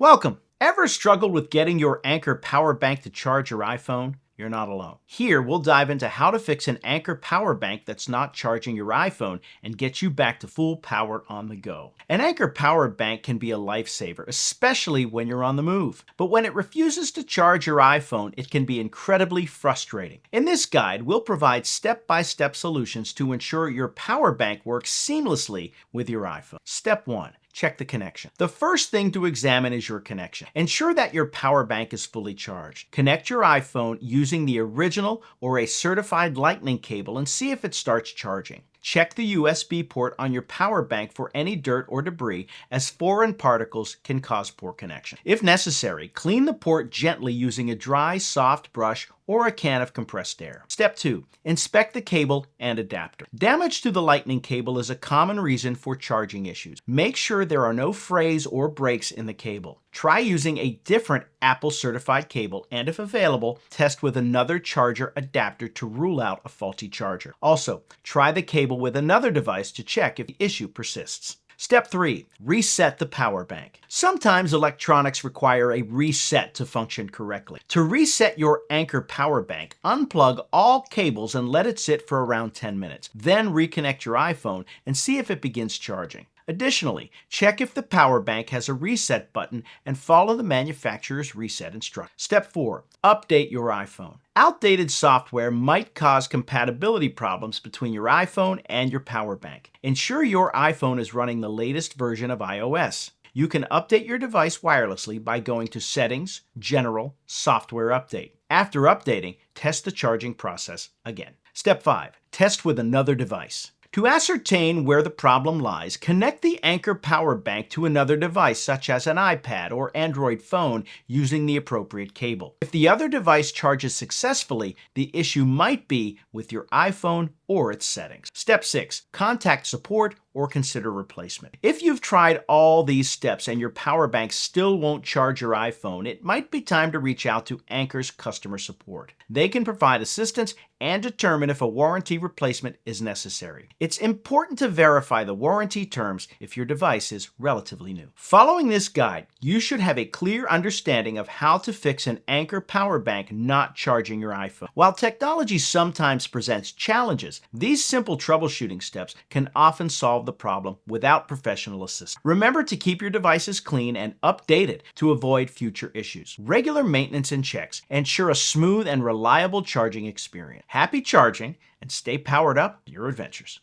Welcome! Ever struggled with getting your Anker power bank to charge your iPhone? You're not alone. Here, we'll dive into how to fix an Anker power bank that's not charging your iPhone and get you back to full power on the go. An Anker power bank can be a lifesaver, especially when you're on the move. But when it refuses to charge your iPhone, it can be incredibly frustrating. In this guide, we'll provide step-by-step solutions to ensure your power bank works seamlessly with your iPhone. Step 1. Check the connection. The first thing to examine is your connection. Ensure that your power bank is fully charged. Connect your iPhone using the original or a certified Lightning cable and see if it starts charging. Check the USB port on your power bank for any dirt or debris, as foreign particles can cause poor connection. If necessary, clean the port gently using a dry, soft brush or a can of compressed air. Step 2. Inspect the cable and adapter. Damage to the Lightning cable is a common reason for charging issues. Make sure there are no frays or breaks in the cable. Try using a different Apple certified cable and, if available, test with another charger adapter to rule out a faulty charger. Also, try the cable with another device to check if the issue persists. Step 3. Reset the power bank. Sometimes electronics require a reset to function correctly. To reset your Anker power bank, unplug all cables and let it sit for around 10 minutes. Then reconnect your iPhone and see if it begins charging. Additionally, check if the power bank has a reset button and follow the manufacturer's reset instructions. Step 4. Update your iPhone. Outdated software might cause compatibility problems between your iPhone and your power bank. Ensure your iPhone is running the latest version of iOS. You can update your device wirelessly by going to Settings, General, Software Update. After updating, test the charging process again. Step 5. Test with another device. To ascertain where the problem lies, connect the Anker power bank to another device such as an iPad or Android phone using the appropriate cable. If the other device charges successfully, the issue might be with your iPhone or its settings. Step 6. Contact support or consider replacement. If you've tried all these steps and your power bank still won't charge your iPhone, it might be time to reach out to Anker's customer support. They can provide assistance and determine if a warranty replacement is necessary. It's important to verify the warranty terms if your device is relatively new. Following this guide, you should have a clear understanding of how to fix an Anker power bank not charging your iPhone. While technology sometimes presents challenges, these simple troubleshooting steps can often solve the problem without professional assistance. Remember to keep your devices clean and updated to avoid future issues. Regular maintenance and checks ensure a smooth and reliable charging experience. Happy charging and stay powered up for your adventures.